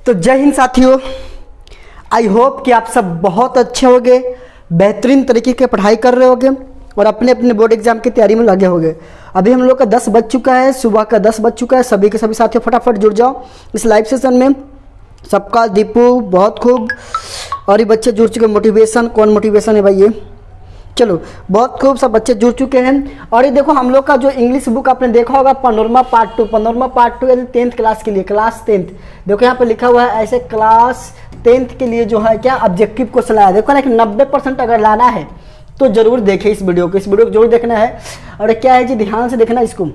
तो जय हिंद साथियों, आई होप कि आप सब बहुत अच्छे होंगे, बेहतरीन तरीके की पढ़ाई कर रहे होंगे और अपने अपने बोर्ड एग्जाम की तैयारी में लगे होंगे। अभी हम लोग का 10 बज चुका है, सुबह का 10 बज चुका है। सभी के सभी साथियों फटाफट जुड़ जाओ इस लाइव सेशन में। सबका दीपू बहुत खूब, और ये बच्चे जुड़ चुके। मोटिवेशन, कौन मोटिवेशन है भाई ये? चलो बहुत खूब, सब बच्चे जुड़ चुके हैं। और ये देखो हम लोग का जो इंग्लिश बुक आपने देखा होगा पैनोरमा पार्ट 2, पैनोरमा पार्ट 2 यानी 10th क्लास के लिए, क्लास 10th। देखो यहाँ पे लिखा हुआ है ऐसे, क्लास 10th के लिए जो है क्या ऑब्जेक्टिव क्वेश्चन आया। देखो ना कि 90% अगर लाना है तो जरूर देखें इस वीडियो को, इस वीडियो को जरूर देखना है। और क्या है जी, ध्यान से देखना इसको।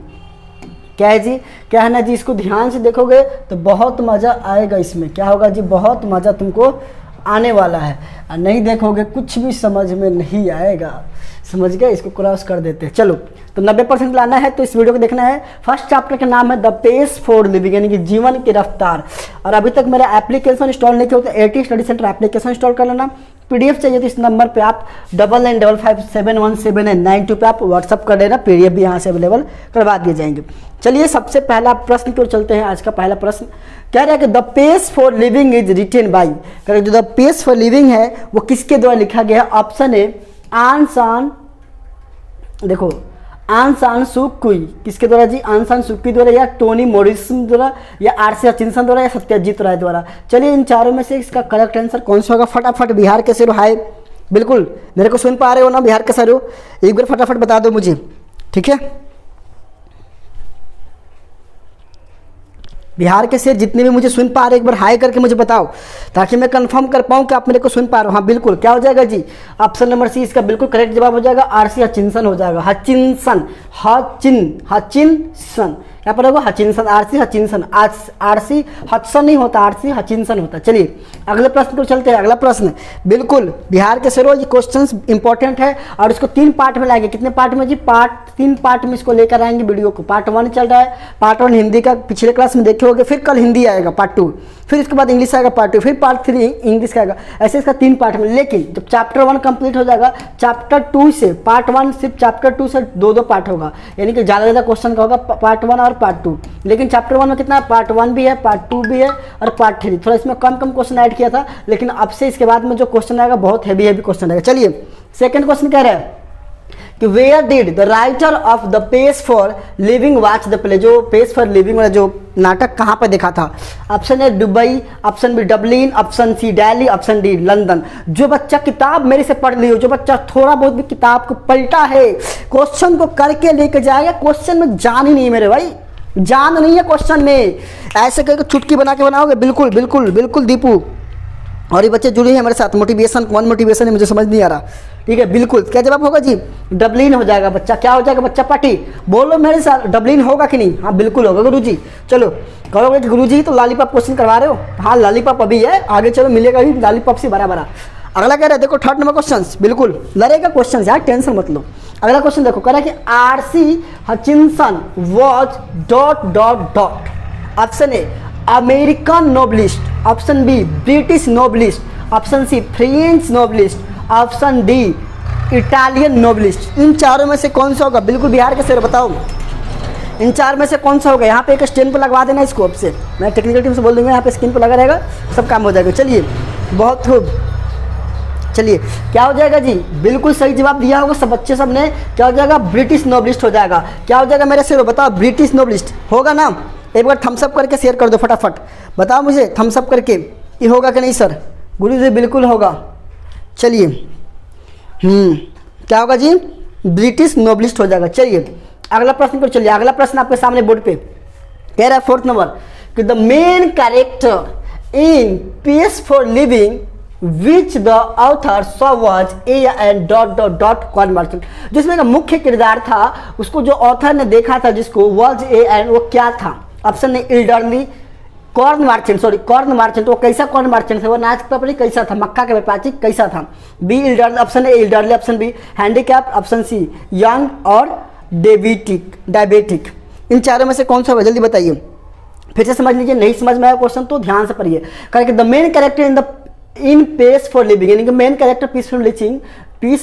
क्या है जी, क्या है ना जी, इसको ध्यान से देखोगे तो बहुत मज़ा आएगा इसमें। क्या होगा जी, बहुत मज़ा तुमको आने वाला है। और नहीं देखोगे कुछ भी समझ में नहीं आएगा। समझ गए? इसको क्रॉस कर देते हैं। चलो, तो 90% लाना है तो इस वीडियो को देखना है। फर्स्ट चैप्टर का नाम है द पेस फॉर लिविंग, यानी कि जीवन की रफ्तार। और अभी तक मेरा एप्लीकेशन इंस्टॉल नहीं किया हो तो AT study centre application install कर लेना। PDF चाहिए तो इस नंबर पे आप 9955571799 पे आप व्हाट्सअप कर लेना। PDF भी यहाँ से अवेलेबल करवा दिए जाएंगे। चलिए सबसे पहला प्रश्न की ओर चलते हैं। आज का पहला प्रश्न कह रहा है कि the pace for living is written by, जो द पेस फॉर लिविंग है वो किसके द्वारा लिखा गया है? ऑप्शन ए आन सान, देखो आन सान सू कुई, किसके द्वारा जी? आन सान सू की द्वारा, या टोनी मॉरिसन द्वारा, या RC हचिंसन द्वारा, या सत्यजीत राय द्वारा। चलिए इन चारों में से इसका करेक्ट आंसर कौन सा होगा? फटाफट बिहार के शेरो हाय, बिल्कुल मेरे को सुन पा रहे हो ना बिहार के शेरो? एक बार फटाफट बता दो मुझे, ठीक है? बिहार के शेर जितने भी मुझे सुन पा रहे एक बार हाई करके मुझे बताओ, ताकि मैं कंफर्म कर पाऊँ कि आप मेरे को सुन पा रहे हो। हाँ बिल्कुल, क्या हो जाएगा जी? ऑप्शन नंबर सी इसका बिल्कुल करेक्ट जवाब हो जाएगा। RC हचिंसन हो जाएगा। हचिंसन, हचिंसन, यहाँ पर होगा हचिंसन, RC हचिंसन। RC हचसन नहीं होता, RC हचिंसन होता। चलिए अगले प्रश्न को चलते हैं। अगला प्रश्न बिल्कुल बिहार के शेरों, ये क्वेश्चन इंपॉर्टेंट है और इसको 3 पार्ट में लाएंगे। कितने पार्ट में जी? 3 पार्ट में इसको लेकर आएंगे वीडियो को। पार्ट 1 चल रहा है, पार्ट 1 हिंदी का पिछले क्लास में देखे होगे, फिर कल हिंदी आएगा पार्ट 2, फिर इसके बाद इंग्लिश आएगा पार्ट 2, फिर पार्ट 3 इंग्लिश का आएगा। ऐसे इसका 3 पार्ट में। लेकिन जब चैप्टर 1 कंप्लीट हो जाएगा, चैप्टर 2 से पार्ट 1 सिर्फ चैप्टर 2 से 2 पार्ट होगा, यानी कि ज़्यादा क्वेश्चन का होगा पार्ट 1 और पार्ट 2। लेकिन चैप्टर 1 में कितना है? पार्ट 1 भी है, पार्ट 2 भी है और पार्ट 3। थोड़ा इसमें कम क्वेश्चन ऐड किया था, लेकिन अब से इसके बाद में जो क्वेश्चन आएगा बहुत हैवी क्वेश्चन आएगा। चलिए सेकंड क्वेश्चन कह रहा है कि where did the writer of the pace for living watch the play, जो पेस फॉर लिविंग वाला जो नाटक कहाँ पर देखा था? Option A Dubai, option B Dublin, option C Delhi, option D London. जो बच्चा किताब मेरे से पढ़ लियो, जो बच्चा थोड़ा बहुत भी किताब को पलटा है, क्वेश्चन को करके लेके जाएगा, क्वेश्चन में जान ही नहीं मेरे भाई, जान नहीं है क्वेश्चन में। ऐसे करके चुटकी बना के बनाओगे। बिल्कुल बिल्कुल बिल्कुल दीपू, और ये बच्चे जुड़े हैं हमारे साथ। मोटिवेशन, कौन मोटिवेशन है मुझे समझ नहीं आ रहा, ठीक है? बिल्कुल, क्या जवाब होगा जी? डबलिन हो जाएगा बच्चा। क्या हो जाएगा बच्चा? पार्टी बोलो मेरे साथ, डबलिन होगा कि नहीं? हाँ बिल्कुल होगा गुरुजी। चलो कहोगे कि गुरुजी तो लॉलीपॉप क्वेश्चन करवा रहे हो? हाँ लॉलीपॉप अभी है, आगे चलो मिलेगा भी लॉलीपॉप से बड़ा बड़ा। अगला कह रहा है, देखो थर्ड नंबर क्वेश्चन, बिल्कुल लड़ेगा क्वेश्चन यार, टेंशन मत लो। अगला क्वेश्चन देखो, कह रहा है कि RC Hutchinson was ... option A American Nobelist, option B British Nobelist, option C French Nobelist, option D Italian Nobelist. इन चारों में से कौन सा होगा? बिल्कुल बिहार के शेर बताओ, इन 4 में से कौन सा होगा? यहाँ पे एक स्टैंड पर लगवा देना इसको। अब से मैं टेक्निकल टीम से बोल दूंगा, यहाँ पे स्क्रीन पर लगा रहेगा, सब काम हो जाएगा। चलिए बहुत खूब। चलिए क्या हो जाएगा जी? बिल्कुल सही जवाब दिया होगा सब बच्चे सब ने। क्या हो जाएगा? ब्रिटिश नोबलिस्ट हो जाएगा। क्या हो जाएगा मेरे शेरों बताओ? ब्रिटिश नोबलिस्ट होगा ना? एक बार थम्सअप करके शेयर कर दो फटाफट, बताओ मुझे थम्सअप करके, ये होगा कि नहीं सर? गुरु जी बिल्कुल होगा। चलिए क्या होगा जी? ब्रिटिश नोबलिस्ट हो जाएगा। चलिए अगला प्रश्न पर चलिए। अगला प्रश्न आपके सामने बोर्ड पे कह रहा है 4th नंबर कि the main character in pace for living which the author saw was an ... corn merchant. जिसमें का मुख्य किरदार था, उसको जो ऑथर ने देखा था, जिसको वॉज एन, वो क्या था? Option A elderly, corn merchant, sorry corn merchant. वो कैसा कॉर्न मार्चेंट था? वो नाच व्यापारी कैसा था? मक्का के व्यापारी कैसा था? B elderly, option A elderly, option B handicap, option C young और डायबिटिक। इन चारों में से कौन सा होगा? जल्दी बताइए, फिर से समझ लीजिए। नहीं समझ में आया क्वेश्चन तो ध्यान से पढ़िए। कारण the main character in pace for living, यानी कि main character piece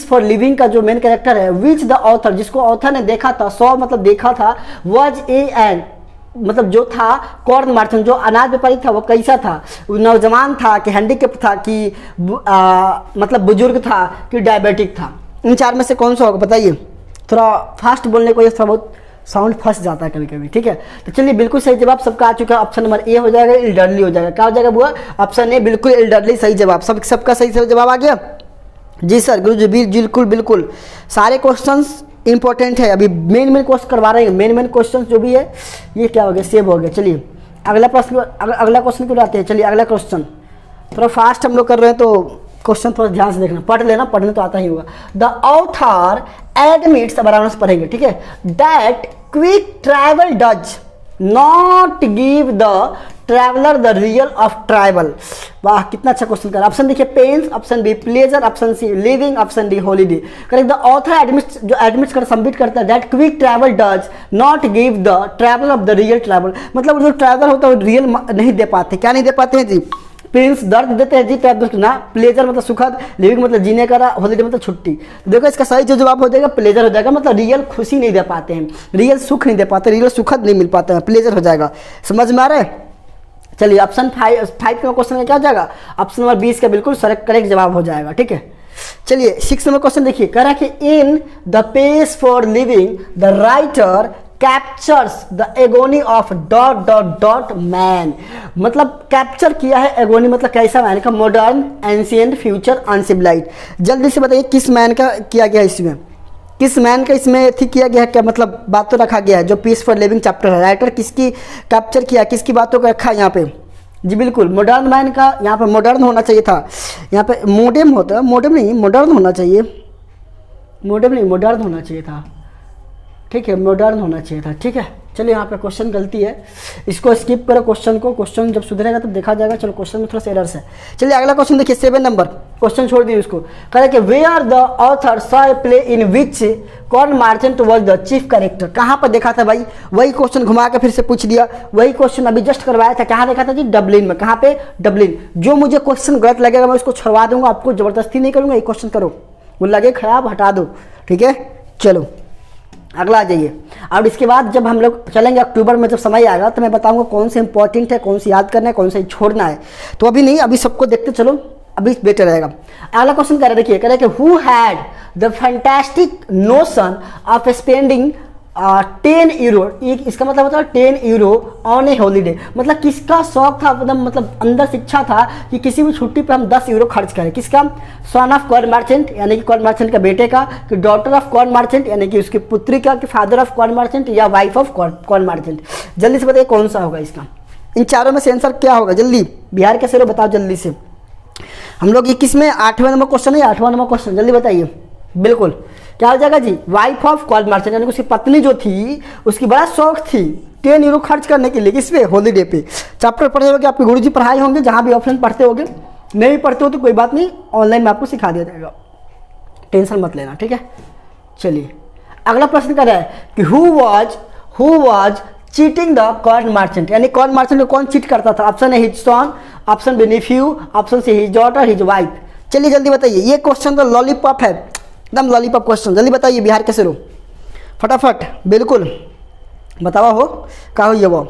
for living का जो मेन कैरेक्टर है, विच द ऑथर, जिसको ऑथर ने देखा था, सॉ मतलब देखा था, वॉज एन मतलब जो था कॉर्न मर्चेंट, जो अनाज व्यापारी था वो कैसा था, वो नौजवान था कि हैंडीकैप था कि मतलब बुजुर्ग था कि डायबिटिक था। इन चार में से कौन सा होगा बताइए। थोड़ा फास्ट बोलने को ये थोड़ा बहुत साउंड फंस जाता है कभी कभी, ठीक है। तो चलिए बिल्कुल सही जवाब सबका आ चुका है। ऑप्शन नंबर ए हो जाएगा, एल्डरली हो जाएगा। क्या हो जाएगा बुआ? ऑप्शन ए बिल्कुल एल्डरली सही जवाब। सबका सही जवाब आ गया जी सर। गुरु जी बिल्कुल बिल्कुल सारे क्वेश्चंस इंपॉर्टेंट है। अभी मेन क्वेश्चन करवा रहे हैं। मेन क्वेश्चन जो भी है ये क्या हो गया, सेव हो गया। चलिए अगला क्वेश्चन को लाते हैं। चलिए अगला क्वेश्चन थोड़ा फास्ट हम लोग कर रहे हैं तो क्वेश्चन थोड़ा ध्यान से देखना, पढ़ लेना, पढ़ने तो आता ही होगा। द ऑथर एडमिट्स, अब आराम से पढ़ेंगे, ठीक है। That quick travel does not give the traveller the real of travel. वाह कितना अच्छा क्वेश्चन कर। ऑप्शन देखिए pains, option B pleasure, option C living, option D holiday. Correct. The author admits, जो एडमिट्स कर सबमिट करता है, that quick travel does not give the travel of the real travel. मतलब जो ट्रैवलर होता है वो रियल नहीं दे पाते। क्या नहीं दे पाते हैं जी? पेन्स दर्द देते हैं जी, ट्रैवल ना। प्लेजर मतलब सुखद, लिविंग मतलब जीने का, हॉलीडे मतलब छुट्टी। देखो इसका सही जो जवाब हो जाएगा प्लेजर हो जाएगा। मतलब रियल खुशी नहीं दे पाते हैं, रियल सुख नहीं दे पाते, रियल सुखद नहीं मिल पाता है, प्लेजर हो जाएगा। समझ में आ रहा है? चलिए ऑप्शन 5 का क्वेश्चन में क्या हो जाएगा? ऑप्शन नंबर 20 का बिल्कुल करेक्ट जवाब हो जाएगा, ठीक है। चलिए 6 नंबर क्वेश्चन देखिए, कह रहा है कि in the pace for living the writer captures the agony of dot dot dot man. मतलब कैप्चर किया है एगोनी, मतलब कैसा मैन का? Modern, ancient, future, uncivilised. जल्दी से बताइए किस मैन का किया गया इसमें, किस मैन का इसमें ठीक किया गया है? क्या मतलब बात तो रखा गया है जो पीस फॉर लिविंग चैप्टर है, राइटर किसकी कैप्चर किया, किसकी बातों को रखा है यहाँ पे? जी बिल्कुल मॉडर्न मैन का। यहाँ पे मॉडर्न होना चाहिए था, यहाँ पे मोडेम होता है, मोडेम नहीं मॉडर्न होना चाहिए, मोडेम नहीं मॉडर्न होना चाहिए था, ठीक है, मॉडर्न होना चाहिए था, ठीक है। चलिए यहाँ पे क्वेश्चन गलती है, इसको स्किप करो क्वेश्चन को, क्वेश्चन जब सुधरेगा तब देखा जाएगा। चलो क्वेश्चन में थोड़ा सा एरर्स है। चलिए अगला क्वेश्चन देखिए 7 नंबर क्वेश्चन छोड़ दिए उसको। कह रहे कि where the author saw a play in which corn merchant was the chief character. कहाँ पर देखा था भाई? वही क्वेश्चन घुमा के फिर से पूछ दिया। वही क्वेश्चन अभी जस्ट करवाया था, कहाँ देखा था जी? डबलिन में। कहाँ पे? डबलिन। जो मुझे क्वेश्चन गलत लगेगा मैं उसको छुड़वा दूंगा, आपको जबरदस्ती नहीं करूंगा, ये क्वेश्चन करो, वो लगे खराब हटा दो, ठीक है। चलो अगला आ जाइए। और इसके बाद जब हम लोग चलेंगे अक्टूबर में, जब समय आएगा तो मैं बताऊंगा कौन से इंपॉर्टेंट है, कौन सी याद करना है, कौन सा छोड़ना है। तो अभी नहीं, अभी सबको देखते चलो, अभी बेटर रहेगा। अगला क्वेश्चन कह रहे देखिए, कह रहे कि who had the fantastic notion of spending 10 euro. इसका मतलब होता है 10 यूरो ऑन ए हॉलीडे। मतलब किसका शौक था, मतलब अंदर से इच्छा था कि किसी भी छुट्टी पे हम 10 यूरो खर्च करें। किसका? सन ऑफ कॉर्न मर्चेंट यानी कि कॉर्न मर्चेंट के बेटे का, कि डॉटर ऑफ कॉर्न मर्चेंट यानी कि उसकी पुत्री का, कि फादर ऑफ कॉर्न मर्चेंट या वाइफ ऑफ कॉर्न मर्चेंट। जल्दी से बताइए कौन सा होगा इसका? इन चारों में से आंसर क्या होगा? जल्दी बिहार के शेरों बताओ जल्दी से। हम लोग 21 में 8वां नंबर क्वेश्चन है, 8वां नंबर क्वेश्चन, जल्दी बताइए। बिल्कुल क्या हो जाएगा जी? वाइफ ऑफ कॉर्न मर्चेंट यानी उसकी पत्नी जो थी उसकी बड़ा शौक थी 10 यूरो खर्च करने के लिए। किस पे? हॉलीडे पे। चैप्टर पढ़े होंगे, आपके गुरुजी पढ़ाए होंगे, जहाँ भी ऑप्शन पढ़ते होंगे। नहीं पढ़ते हो तो कोई बात नहीं, ऑनलाइन में आपको सिखा दिया जाएगा, टेंशन मत लेना, ठीक है। चलिए अगला प्रश्न कर रहा है कि who was cheating the corn merchant. यानी कॉर्न मर्चेंट को कौन चीट करता था? ऑप्शन है his son, option B nephew, option C his daughter, his wife. चलिए जल्दी बताइए, ये क्वेश्चन तो लॉलीपॉप है, एकदम लॉलीपॉप क्वेश्चन। जल्दी बताइए बिहार के शेरों फटाफट। बिल्कुल बतावा हो क्या हो ये वो।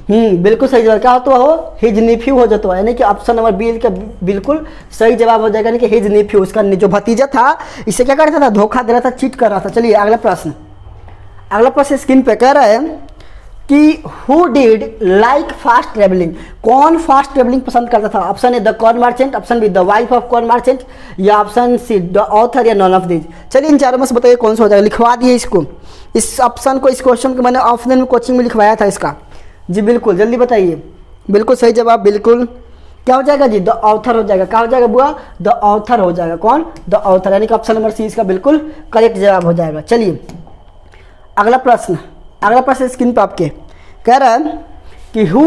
बिल्कुल सही जवाब क्या होता हो? हिज नेफ्यू हो जाता है, यानी कि ऑप्शन नंबर बी का बिल्कुल सही जवाब हो जाएगा, यानी कि हिज नेफ्यू, उसका जो भतीजा था इसे क्या करता था? धोखा दे रहा था, चीट कर रहा था। चलिए अगला प्रश्न स्क्रीन पे कह रहा है कि who did like fast travelling. कौन फास्ट ट्रेवलिंग पसंद करता था? Option A the corn merchant, option be the wife of corn merchant, या ऑप्शन सी द ऑथर, या नॉन ऑफ दीज। चलिए इन चारों में से बताइए कौन सा हो जाएगा। लिखवा दिए इसको, इस ऑप्शन को, इस क्वेश्चन को मैंने ऑफलाइन में कोचिंग में लिखवाया था इसका। जी बिल्कुल जल्दी बताइए। बिल्कुल सही जवाब, बिल्कुल क्या हो जाएगा जी? द ऑथर हो जाएगा। क्या हो जाएगा बुआ? द ऑथर हो जाएगा। कौन? द ऑथर, यानी कि ऑप्शन नंबर सी इसका बिल्कुल करेक्ट जवाब हो जाएगा। चलिए अगला प्रश्न स्क्रीन पर आपके कह रहा है कि who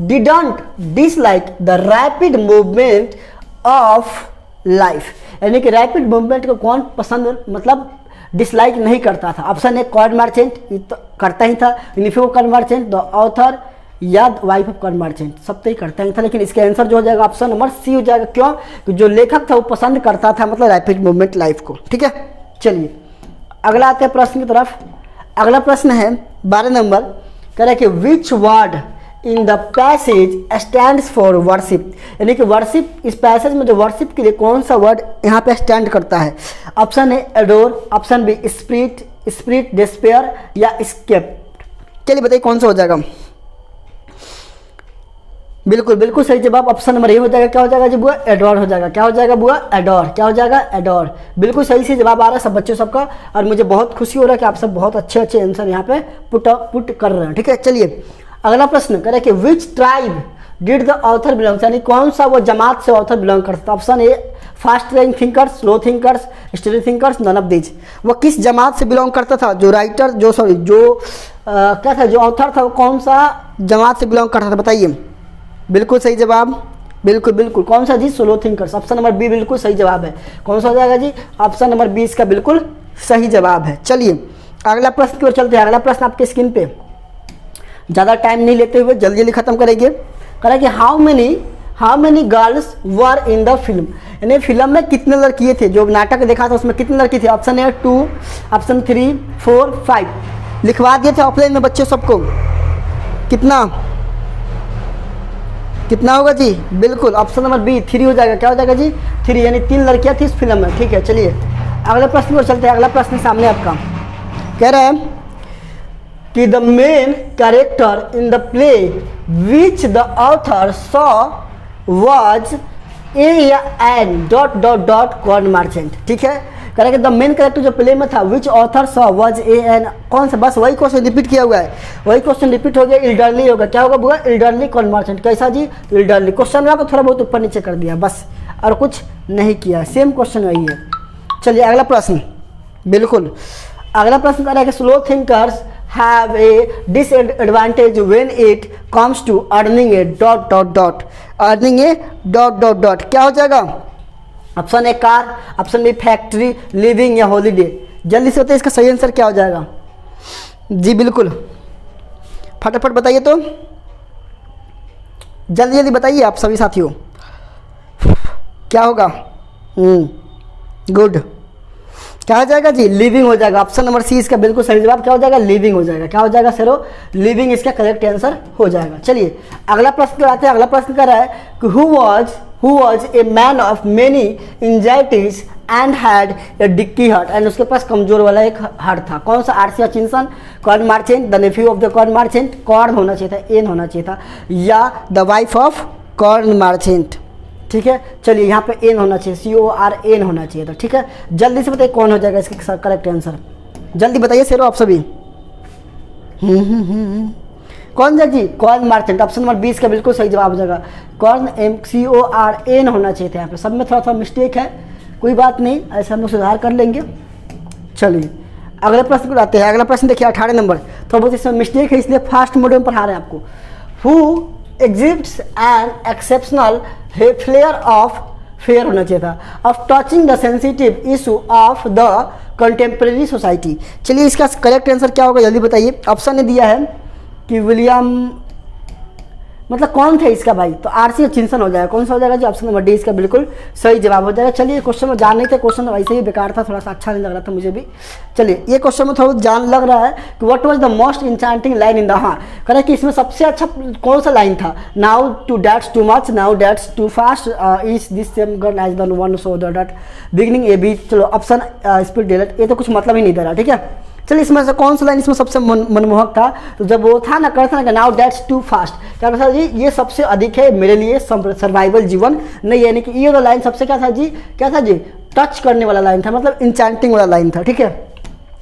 didn't dislike the rapid movement of life. यानी कि रैपिड मूवमेंट को कौन पसंद मतलब डिसलाइक नहीं करता था? ऑप्शन ए कॉर्न मर्चेंट, तो करता ही था, nephew corn merchant, the author, या वाइफ ऑफ कॉर्न मर्चेंट, सब तो ही करता ही था। लेकिन इसका आंसर जो हो जाएगा ऑप्शन नंबर सी हो जाएगा। क्यों? कि जो लेखक था वो पसंद करता था मतलब रैपिड मूवमेंट लाइफ को, ठीक है। चलिए अगला आते हैं प्रश्न की तरफ। अगला प्रश्न है 12 नंबर कह रहा है कि which word in the passage stands for worship, यानी कि वर्शिप, इस पैसेज में जो वर्शिप के लिए कौन सा वर्ड यहाँ पे स्टैंड करता है। Option A adore, option B spirit, spirit despair या स्केप। चलिए बताइए कौन सा हो जाएगा। बिल्कुल बिल्कुल सही जवाब ऑप्शन नंबर ए हो जाएगा। क्या हो जाएगा जी बुआ? एडोर हो जाएगा। क्या हो जाएगा बुआ? एडोर। क्या हो जाएगा? एडोर। बिल्कुल सही से जवाब आ रहा है सब बच्चों सबका, और मुझे बहुत खुशी हो रहा है कि आप सब बहुत अच्छे अच्छे आंसर यहाँ पे पुट कर रहे हैं। ठीक है, चलिए अगला प्रश्न करें कि which tribe did the author belongs, यानी कौन सा वो जमात से ऑथर बिलोंग करता है। Option A fast running thinkers, slow thinkers, study thinkers, none of these. वो किस जमात से बिलोंग करता था? जो राइटर, जो सॉरी जो क्या था, जो ऑथर था वो कौन सा जमात से बिलोंग करता था? बताइए। बिल्कुल सही जवाब, बिल्कुल बिल्कुल। कौन सा जी? Slow thinkers. Option number B बिल्कुल सही जवाब है। कौन सा हो जाएगा जी? ऑप्शन नंबर 20 का बिल्कुल सही जवाब है। चलिए अगला प्रश्न की ओर चलते हैं। अगला प्रश्न आपके स्क्रीन पे, ज़्यादा टाइम नहीं लेते हुए जल्दी जल्दी खत्म करेंगे। कह रहा कि how many girls were in the film, यानी फिल्म में कितने लड़कियाँ थे? जो नाटक देखा था उसमें कितने लड़की थे? Option A 2, option 3, 4, 5। लिखवा दिए थे ऑफलाइन में बच्चों सबको। कितना होगा जी? बिल्कुल ऑप्शन नंबर बी 3 हो जाएगा। क्या हो जाएगा जी? 3, यानी 3 लड़कियां थी इस फिल्म में। ठीक है, चलिए अगले प्रश्न पर चलते हैं। अगला प्रश्न सामने आपका कह रहा है कि the main character in the play which the author saw was a या an dot dot dot corn merchant. ठीक है, कह रहा है कि द मेन कैरेक्टर जो प्ले में था which author saw was a an, कौन सा? बस वही क्वेश्चन रिपीट किया हुआ है, वही क्वेश्चन रिपीट हो गया। इल्डरली होगा। क्या होगा बुआ? इल्डरली कॉर्न मर्चेंट। कैसा जी? तो इल्डरली। क्वेश्चन में आपको थोड़ा बहुत ऊपर नीचे कर दिया बस, और कुछ नहीं किया, सेम क्वेश्चन वही है। चलिए अगला प्रश्न, बिल्कुल अगला प्रश्न कह रहा है कि slow thinkers have a disadvantage when it comes to earning a dot dot dot, earning a dot dot dot। क्या हो जाएगा? Option A car, option B factory, living या हॉलीडे। जल्दी से बताइए इसका सही आंसर क्या हो जाएगा जी? बिल्कुल फटाफट बताइए, तो जल्दी जल्दी बताइए आप सभी साथियों, क्या होगा? गुड। क्या हो जाएगा जी? लिविंग हो जाएगा। ऑप्शन नंबर सी इसका बिल्कुल सही जवाब। क्या हो जाएगा? लिविंग हो जाएगा। क्या हो जाएगा सरो? लिविंग इसका करेक्ट आंसर हो जाएगा। चलिए अगला प्रश्न आते हैं। अगला प्रश्न कर रहा है कि who was a man of many anxieties and had a dicky heart, and उसके पास कमजोर वाला एक हार्ट था। कौन सा? RC Hutchinson, corn merchant, the nephew of the corn merchant, corn होना चाहिए था, एन होना चाहिए था, या the wife of corn merchant. ठीक है, चलिए यहाँ पे एन होना चाहिए, CORN होना चाहिए था। ठीक है, जल्दी से बताइए कौन हो जाएगा इसका करेक्ट आंसर? जल्दी बताइए शेरो आप सभी। कौन सा जी? Corn merchant. ऑप्शन नंबर 20 का बिल्कुल सही जवाब हो जाएगा। कॉर्न CORN होना चाहिए था। यहाँ पे सब में थोड़ा थोड़ा मिस्टेक है, कोई बात नहीं, ऐसे हम लोग सुधार कर लेंगे। चलिए अगले प्रश्न को आते हैं। अगला प्रश्न देखिए 18 नंबर। थोड़ा बहुत इसमें मिस्टेक है इसलिए फास्ट मोड में पढ़ा रहे हैं आपको। Who exhibits an exceptional flair of fair होना चाहिए था, of touching the sensitive issue of the contemporary society. चलिए इसका करेक्ट आंसर क्या होगा जल्दी बताइए। ऑप्शन ने दिया है कि विलियम, मतलब कौन थे इसका भाई? तो आरसी हचिंसन हो जाएगा। कौन सा हो जाएगा जी? ऑप्शन नंबर डी इसका बिल्कुल सही जवाब हो जाएगा। चलिए क्वेश्चन में जान नहीं थे, क्वेश्चन वैसे ही बेकार था, थोड़ा सा अच्छा नहीं लग रहा था मुझे भी। चलिए ये क्वेश्चन में थोड़ा जान लग रहा है कि what was the most enchanting line in the, हाँ कह रहा है कि इसमें सबसे अच्छा कौन सा लाइन था? Now to that's too much, now that's too fast, is this same girl as the one so that beginning A B. चलो ऑप्शन स्पीड डिलेट, ये तो कुछ मतलब ही नहीं दे रहा। ठीक है, चलिए इसमें से कौन सा लाइन इसमें सबसे मनमोहक था? तो जब वो था ना, करता ना कि नाउ डैट्स टू फास्ट, क्या था जी? ये सबसे अधिक है मेरे लिए सर्वाइवल जीवन नहीं, यानी कि ये वाला लाइन सबसे क्या था जी? क्या था जी? टच करने वाला लाइन था, मतलब इंचांटिंग वाला लाइन था। ठीक है,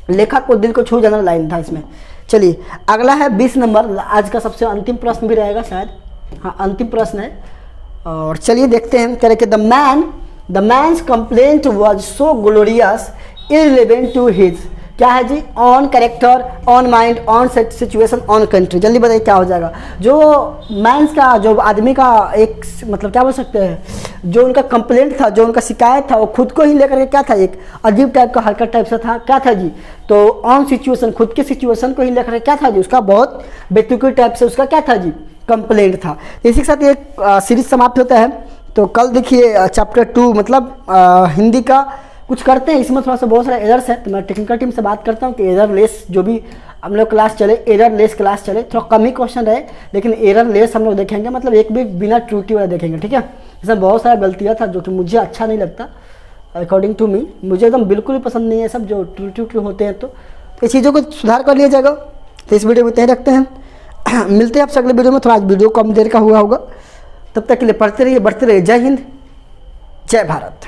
लेखक को दिल को छू जाने वाला लाइन था इसमें। चलिए अगला है 20 नंबर, आज का सबसे अंतिम प्रश्न भी रहेगा शायद, हाँ अंतिम प्रश्न है। और चलिए देखते हैं। कह रहे कि the man's complaint was so glorious irrelevant to his, क्या है जी? On character, on mind, on situation, on country. जल्दी बताइए क्या हो जाएगा? जो मैंस का, जो आदमी का एक मतलब क्या बोल सकते हैं, जो उनका कंप्लेंट था, जो उनका शिकायत था, वो खुद को ही लेकर के क्या था? एक अजीब टाइप का हरकत टाइप से था। क्या था जी? तो ऑन सिचुएशन, खुद के सिचुएशन को ही लेकर के क्या था जी? उसका बहुत बेतुकी टाइप से उसका क्या था जी? कंप्लेंट था। इसी के साथ एक सीरीज समाप्त होता है। तो कल देखिए चैप्टर 2 मतलब हिंदी का कुछ करते हैं, इसमें थोड़ा सा बहुत सारा एरर्स है, तो मैं टेक्निकल टीम से बात करता हूँ कि एरर लेस जो भी हम लोग क्लास चले, एरर लेस क्लास चले, थोड़ा कम ही क्वेश्चन रहे लेकिन एरर लेस हम लोग देखेंगे, मतलब एक भी बिना त्रुटि वाला देखेंगे, ठीक है। इसमें बहुत सारा गलतियाँ था जो कि मुझे अच्छा नहीं लगता, अकॉर्डिंग टू मी, मुझे एकदम बिल्कुल भी पसंद नहीं है सब जो त्रुटि होते हैं, तो इस चीज़ों को सुधार कर लिया जाएगा। तो इस वीडियो में तय रखते हैं, मिलते हैं आपसे अगले वीडियो में। थोड़ा आज वीडियो कम देर का हुआ होगा, तब तक के लिए पढ़ते रहिए, बढ़ते रहिए। जय हिंद, जय भारत।